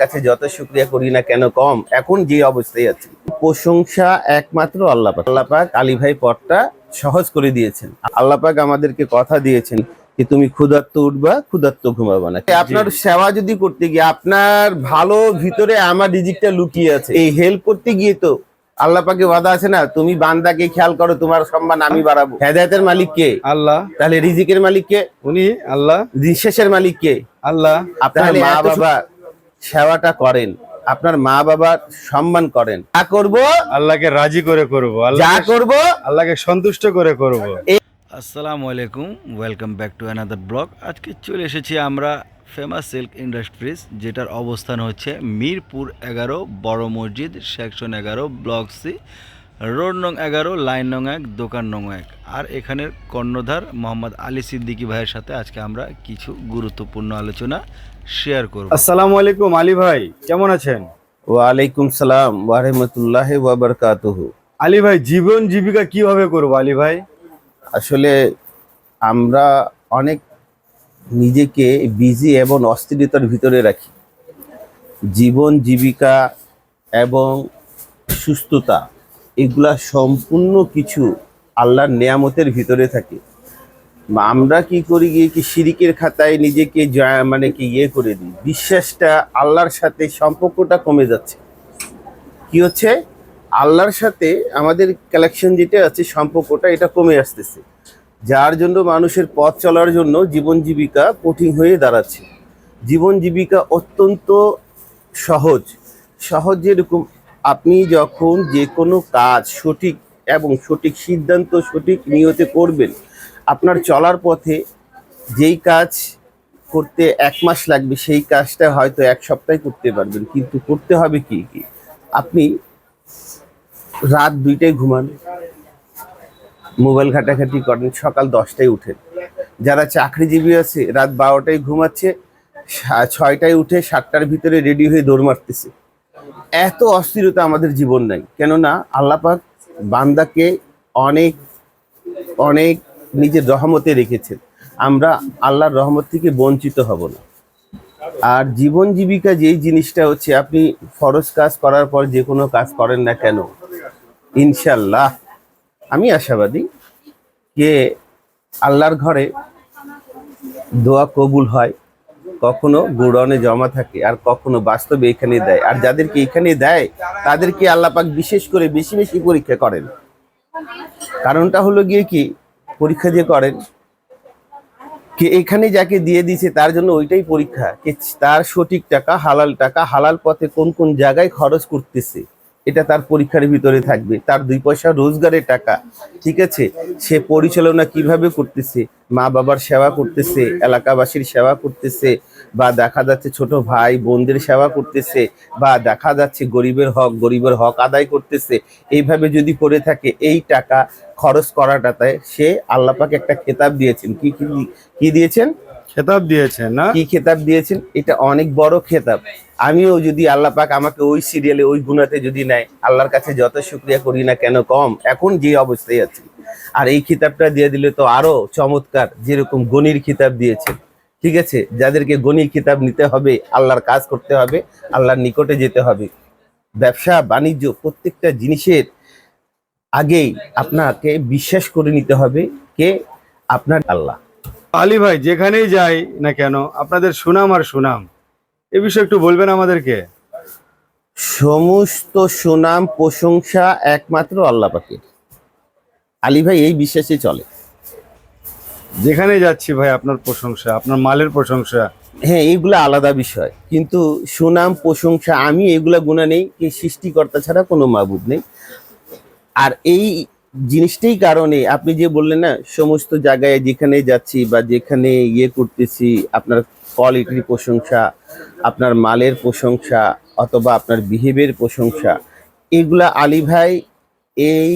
কাছে যত শুকরিয়া করি না কেন কম, এখন যে অবস্থায় আছি। প্রশংসা একমাত্র আল্লাহ পাক। আল্লাহ পাক আলী ভাই পথটা সহজ করে দিয়েছেন। আল্লাহ পাক আমাদেরকে কথা দিয়েছেন যে তুমি ক্ষুধার্ত উঠবা, ক্ষুধার্ত ঘুমাবা না। আপনার সেবা যদি করতে গিয়ে আপনার ভালো ভিতরে আমার রিজিকটা লুকিয়ে আছে, এই হেল্প করতে গিয়ে তো আল্লাহ পাকে ওয়াদা আছে না, তুমি বান্দাকে খেয়াল করো তোমার সম্মান আমি বাড়াবো। হেদায়েতের মালিক কে? আল্লাহ। তাহলে রিজিকের মালিক কে? উনি আল্লাহ। শেষের মালিক কে? আল্লাহ। আপনার মা বাবা সেবাটা করেন, আপনার মা বাবার সম্মান করেন। যা করব আল্লাহকে রাজি করে করব, যা করব আল্লাহকে সন্তুষ্ট করে করব। আসসালামু আলাইকুম, welcome back to another blog. আজকে চলে এসেছি আমরা ফেমাস সিল্ক ইন্ডাস্ট্রিজ, যেটার অবস্থান হচ্ছে মিরপুর 11 বড় মসজিদ, সেকশন 11, ব্লক সি, রোড নং 11, লাইন নং 1, দোকান নং 1। আর এখানের কর্ণধার মোহাম্মদ আলী সিদ্দিকী ভাইয়ের সাথে আজকে আমরা কিছু গুরুত্বপূর্ণ আলোচনা শেয়ার করব। আসসালামু আলাইকুম আলী ভাই, কেমন আছেন? ওয়ালাইকুম সালাম ওয়া রাহমাতুল্লাহি ওয়া বারাকাতুহু। আলী ভাই, জীবন জীবিকা কিভাবে করব আলী ভাই? আসলে আমরা অনেক নিজেকে বিজি এবং অস্থিরতার ভিতরে রাখি। জীবন জীবিকা এবং সুস্থতা এগুলা সম্পূর্ণ কিছু আল্লাহর নেয়ামতের ভিতরে থাকে। আমরা কি করি গিয়ে কি শিরিকের খাতায় নিজেকে মানে কি করে দিই। বিশ্বাসটা আল্লাহর সাথে সম্পর্কটা কমে যাচ্ছে। কি হচ্ছে? আল্লাহর সাথে আমাদের কালেকশন যেটা আছে, সম্পর্কটা এটা কমে আসতেছে, যার জন্য মানুষের পথ চলার জন্য জীবন জীবিকা কঠিন হয়ে দাঁড়াচ্ছে। জীবন জীবিকা অত্যন্ত সহজ সহজ যেরকম আপনি যখন যে কোনো কাজ সঠিক এবং সঠিক সিদ্ধান্ত সঠিক নিয়তে করবেন, আপনার চলার পথে যেই কাজ করতে 1 মাস লাগবে সেই কাজটা হয়তো 1 সপ্তাহে করতে পারবেন। কিন্তু করতে হবে কি কি আপনি রাত 2টায় ঘুমান, মোবাইল ঘাটাঘাটি করেন, সকাল 10টায় উঠেন। যারা চাকরিজীবী আছে রাত 12টায় ঘুমাচ্ছে, 6টায় উঠে 7টার ভিতরে রেডি হয়ে দৌড় মারতেছে। এত অস্থিরতা আমাদের জীবন নাই। কেননা আল্লাহ পাক বান্দাকে অনেক অনেক নিজের রহমতে রেখেছেন। আমরা আল্লাহর রহমত থেকে বঞ্চিত হব না। আর জীবন জীবিকা যেই জিনিসটা হচ্ছে, আপনি ফরজ কাজ করার পর যে কোনো কাজ করেন না কেন, ইনশাল্লাহ আমি আশাবাদী যে আল্লাহর ঘরে দোয়া কবুল হয়। কখনো গোডাউনে জমা থাকে আর কখনো বাস্তবে এখানে দেয়। আর যাদেরকে এখানে দেয় তাদেরকে আল্লাহ পাক বিশেষ করে বেশি বেশি পরীক্ষা করেন। কারণটা হলো গিয়ে কি, পরীক্ষা যে করেন কে এখানে যাকে দিয়ে দিয়েছে তার জন্য ওইটাই পরীক্ষা, তার সঠিক টাকা হালাল পথে কোন কোন জায়গায় খরচ করতেছে, এটা তার পরীক্ষার ভিতরে থাকবে। তার 2 পয়সা রোজগারের টাকা, ঠিক আছে, সে পরিচালনা কিভাবে করতেছে, মা বাবার সেবা করতেছে, এলাকাবাসীর সেবা করতেছে, বা দেখা যাচ্ছে ছোট ভাই বোনদের সেবা করতেছে, বা দেখা যাচ্ছে গরিবের হক আদায় করতেছে। এইভাবে যদি করে থাকে, এই টাকা খরচ করাটাতে সে আল্লাহ পাক একটা খেতাব দিয়েছেন। কি দিয়েছেন? খেতাব দিয়েছেন না? কি খেতাব দিয়েছেন? এটা অনেক বড় খেতাব। আমিও যদি আল্লাহ পাক আমাকে ওই সিরিয়ালে ওই গুণাতে যদি নেয়, আল্লাহর কাছে যত শুকরিয়া করি না কেন কম, এখন যে অবস্থায় আছি। আর এই খেতাবটা দিয়ে দিলে তো আরো চমৎকার, যেরকম গণির খেতাব দিয়েছেন, ঠিক আছে, যাদেরকে গণির খেতাব নিতে হবে, আল্লাহর কাজ করতে হবে, আল্লাহর নিকটে যেতে হবে। ব্যবসা বাণিজ্য প্রত্যেকটা জিনিসের আগেই আপনাকে বিশ্বাস করে নিতে হবে কে? আপনার আল্লাহ। আলী ভাই, যেখানেই যাই না কেন আপনাদের সুনাম আর সুনাম, এ বিষয়ে একটু বলবেন আমাদেরকে। সমস্ত সুনাম প্রশংসা একমাত্র আল্লাহ পাকের। আলী ভাই এই বিশ্বাসে চলে। যেখানে যাচ্ছি ভাই আপনার প্রশংসা, আপনার মালের প্রশংসা। হ্যাঁ, এইগুলা আলাদা বিষয়, কিন্তু সুনাম প্রশংসা আমি এগুলা গুণা নেই, এই সৃষ্টিকর্তা ছাড়া কোনো মাবুদ নেই। আর এই জিনিসটাই কারণে আপনি যে বললেন না, সমস্ত জায়গায় যেখানে যাচ্ছি বা যেখানে করতেছি, আপনার কোয়ালিটির প্রশংসা, আপনার মালের প্রশংসা, অথবা আপনার বিহেভিয়ার প্রশংসা, এগুলা আলী ভাই এই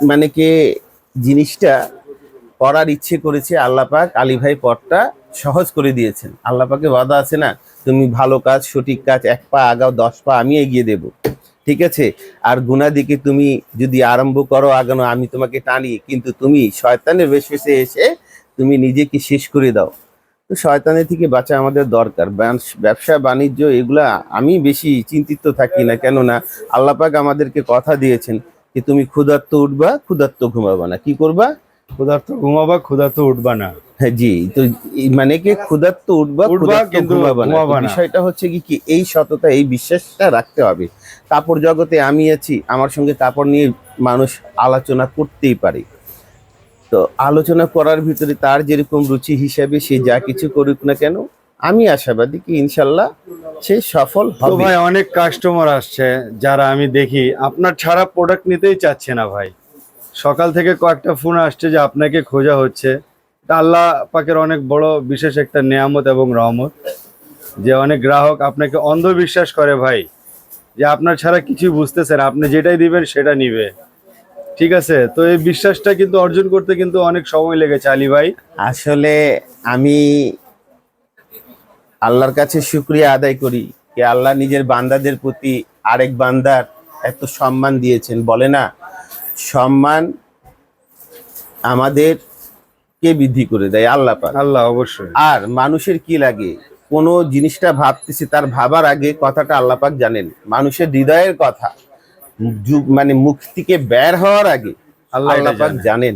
মানে কে জিনিসটা করার ইচ্ছে করেছে। আল্লাহ পাক আলী ভাই পথটা সহজ করে দিয়েছেন। আল্লাহ পাকে ওয়াদা আছে না, তুমি ভালো কাজ সঠিক কাজ 1 পা আগাও 10 পা আমি এগিয়ে দেব, ঠিক আছে। আর গুনাহ দিকে তুমি যদি আরম্ভ করো আগানো, আমি তোমাকে টানি, কিন্তু তুমি শয়তানের বেশে এসে তুমি নিজেকে শেষ করে দাও। তো শয়তানের থেকে বাঁচা আমাদের দরকার। ব্যবসা বাণিজ্য এগুলা আমি বেশি চিন্তিত থাকি না, কেননা আল্লাহ পাক আমাদেরকে কথা দিয়েছেন যে তুমি ক্ষুধার্ত উঠবা, ক্ষুধার্ত ঘুমাবা না। কি করবা? ক্ষুধার্ত ঘুমাবা, ক্ষুধার্ত উঠবা না। হ্যাঁ জি, তো মানে কি ক্ষুধার্ত উঠবা, ক্ষুধার্ত কিন্তু ঘুমাবা না। ঘুমাবা তো না। বিষয়টা হচ্ছে কি এই সততা, এই বিশ্বাসটা রাখতে হবে। কাপড় জগতে আমি আছি, আমার সঙ্গে কাপড় নিয়ে মানুষ আলোচনা করতেই পারে। তো আলোচনা করার ভিতরে তার যেরকম রুচি হিসাবে সে যা কিছু করুক না কেন, আমি আশাবাদী কি ইনশাল্লাহ সে সফল তো হবে। ভাই অনেক কাস্টমার আসছে যারা আমি দেখি আপনার ছাড়া প্রোডাক্ট নিতেই চাচ্ছে না ভাই। সকাল থেকে কয়েকটা ফোন আসছে যে আপনাকে খোঁজা হচ্ছে। এটা আল্লাহ পাকের অনেক বড় বিশেষ একটা নেয়ামত এবং রহমত, যে অনেক গ্রাহক আপনাকে অন্ধবিশ্বাস করে ভাই, যে আপনার ছাড়া কিছুই বুঝতেছে না, আপনি যেটাই দিবেন সেটা নিবে। ঠিক আছে, তো এই বিশ্বাসটা কিন্তু অর্জন করতে কিন্তু অনেক সময় লেগেছে আলী ভাই। আসলে আমি আল্লাহর কাছে শুকরিয়া আদায় করি যে আল্লাহ নিজের বান্দাদের প্রতি আরেক বান্দার এত সম্মান দিয়েছেন। বলে না, সম্মান আমাদের কে বৃদ্ধি করে দেয়? আল্লাহ পাক। আল্লাহ অবশ্যই। আর মানুষের কি লাগে, কোনো জিনিসটা ভাবতেছে তার ভাবার আগে কথাটা আল্লাহ পাক জানেন। মানুষের হৃদয়ের কথা মানে মুখ থেকে বের হওয়ার আগে আল্লাহ আল্লাহ এটা পাক জানেন। জানেন।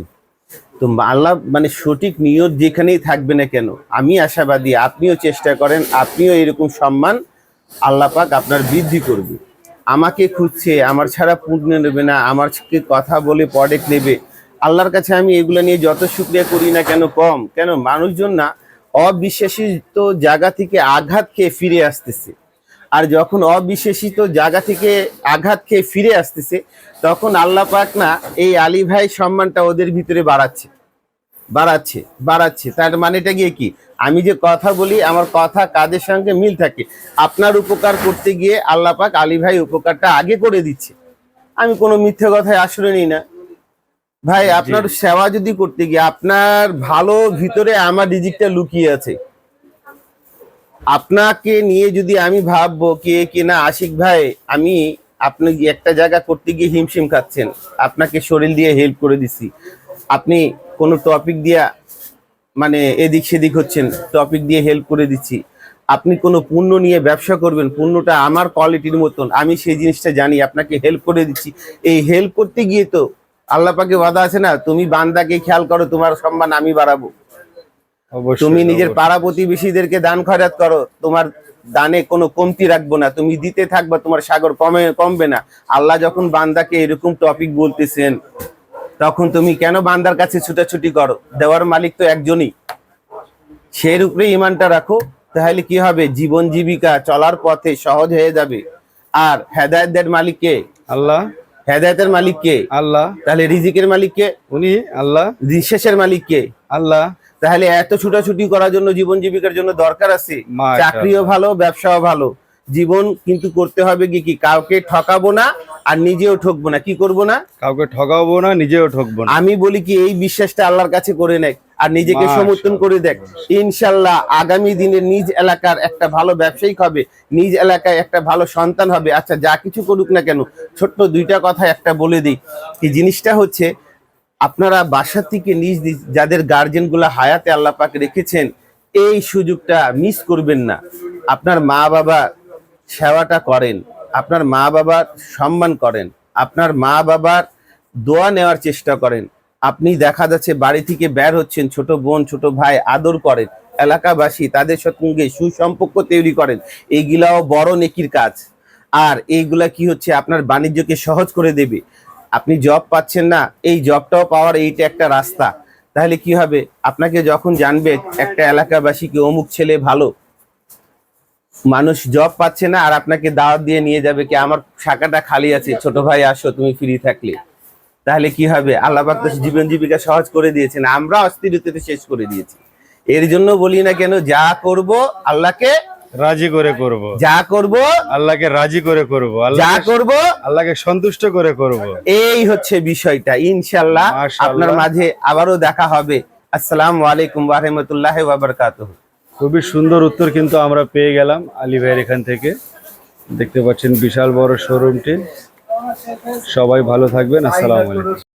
তো আল্লাহ মানে সঠিক নিয়ত যেখানেই থাকবে না কেন, আমি আশাবাদী আপনিও চেষ্টা করেন, আপনিও এরকম সম্মান আল্লাহ পাক আপনার বৃদ্ধি করবে। আমাকে খুঁজছে, আমার ছাড়া পূর্ণ নেবে না, আমার সাথে কথা বলে প্রোডাক্ট নেবে, আল্লাহর কাছে আমি এগুলো নিয়ে যত শুকরিয়া করি না কেন কম। কেন মানুষজন না অবিশ্বাসিত জায়গা থেকে আঘাত খেয়ে ফিরে আসতেছে। আর যখন অবিশ্বাসিত জায়গা থেকে আঘাত খেয়ে ফিরে আসতেছে, তখন আল্লাহ পাক না এই আলী ভাই সম্মানটা ওদের ভিতরে বাড়াচ্ছে বাড়াচ্ছে বাড়াচ্ছে। তার মানেটা গিয়ে কি, আমি যে কথা বলি আমার কথা কাদের সঙ্গে মিল থাকে। আপনার উপকার করতে গিয়ে আল্লাহ পাক আলী ভাই উপকারটা আগে করে দিচ্ছে। আমি কোনো মিথ্যে কথায় আশ্রয় নিই না ভাই। আপনার সেবা যদি করতে গিয়ে আপনার ভালো ভিতরে আমার রিজিকটা লুকিয়ে আছে, আপনাকে নিয়ে যদি আমি ভাববো কে না আশিক ভাই, আমি আপনি একটা জায়গা করতে গিয়ে হিমশিম খাচ্ছেন, আপনাকে শরীর দিয়ে হেল্প করে দিছি, আপনি কোনো টপিক দিয়া মানে এদিক সেদিক হচ্ছেন, টপিক দিয়ে হেল্প করে দিচ্ছি, আপনি কোনো পণ্য নিয়ে ব্যবসা করবেন, পণ্যটা আমার কোয়ালিটির মতন, আমি সেই জিনিসটা জানি, আপনাকে হেল্প করে দিচ্ছি। এই হেল্প করতে গিয়ে তো আল্লাহ পাকে ওয়াদা আছে না, তুমি বান্দাকে খেয়াল করো তোমার সম্মান আমি বাড়াবো। অবশ্যই, তুমি নিজের অবশ্যই। পাড়া প্রতিবেশীদেরকে দান খয়রাত করো, তোমার দানে কোনো কমতি রাখবো না, তুমি দিতে থাকবা, তোমার সাগর কমবে না। আল্লাহ যখন বান্দাকে এরকম টপিক বলতেছেন, তখন তুমি কেন বান্দার কাছে ছুটাছুটি করো? দেওয়ার মালিক তো একজনই, সেই উপরে ইমানটা রাখো, তাহলে কি হবে, জীবন জীবিকা চলার পথে সহজ হয়ে যাবে। আর হেদায়েতের মালিক কে? আল্লাহ। হেদায়েতের মালিক কে? আল্লাহ। তাহলে রিজিকের মালিক কে? উনি আল্লাহ। রিশেষের মালিক কে? আল্লাহ। তাহলে এত ছুটাছুটি করার জন্য জীবন জীবিকার জন্য দরকার আছে। মাশাআল্লাহ। চাকরিও ভালো, ব্যবসাও ভালো, জীবন কিন্তু করতে হবে কি কাউকে ঠকাবো না আর নিজেও ঠকবো না। কি করব না? কাউকে ঠকাবো না, নিজেও ঠকবো না। আমি বলি কি এই বিশ্বাসটা আল্লাহর কাছে করে নেয় আর নিজেকে মাশাআল্লাহ। সমর্থন করে দেখ, ইনশাল্লাহ আগামী দিনে নিজ এলাকার একটা ভালো ব্যবসায়িক হবে, নিজ এলাকায় একটা ভালো সন্তান হবে। আচ্ছা যা কিছু করুক না কেন, ছোট্ট দুইটা কথা একটা বলে দিই। কি জিনিসটা হচ্ছে, আপনারা বাসা থেকে নিজ যাদের গার্জেন গুলা হায়াতে আল্লাহ পাক রেখেছেন, এই সুযোগটা মিস করবেন না। আপনার মা বাবা সেবাটা করেন, আপনার মা বাবার সম্মান করেন, আপনার মা বাবার দোয়া নেওয়ার চেষ্টা করেন। আপনি দেখা যাচ্ছে বাড়ি থেকে বের হচ্ছেন, ছোট বোন ছোট ভাই আদর করেন, এলাকাবাসী তাদের সঙ্গে সুসম্পর্ক তৈরি করেন, এইগুলাও বড় নেকির কাজ। আর এইগুলা কি হচ্ছে, আপনার বাণিজ্যকে সহজ করে দেবে। আপনি জব পাচ্ছেন না, এই জবটাও পাওয়ার এইটা একটা রাস্তা। তাহলে কি হবে, আপনাকে যখন জানবে একটা এলাকাবাসীকে অমুক ছেলে ভালো, মানুষ জব পাচ্ছে না আর আপনাকে দাওয়াত দিয়ে নিয়ে যাবে কি আমার শাখাটা খালি আছে, ছোট ভাই আসো তুমি ফ্রি থাকলে। তাহলে কি হবে, আল্লাহ পাক তো জীবন জীবিকা সহজ করে দিয়েছেন, আমরা অস্থিরতাতে শেষ করে দিয়েছি। এর জন্য বলি না কেন, যা করব আল্লাহকে রাজি করে করব, যা করব আল্লাহকে রাজি করে করব, যা করব আল্লাহকে সন্তুষ্ট করে করব। এই হচ্ছে বিষয়টা। ইনশাআল্লাহ মাশাআল্লাহ। আপনার মাঝে আবারও দেখা হবে। আসসালামু আলাইকুম ওয়া রাহমাতুল্লাহি ওয়া বারাকাতুহু। খুবই সুন্দর উত্তর কিন্তু আমরা পেয়ে গেলাম আলী ভাইয়ের এখান থেকে। দেখতে পাচ্ছেন বিশাল বড় শোরুমটি। সবাই ভালো থাকবেন। আসসালামু আলাইকুম।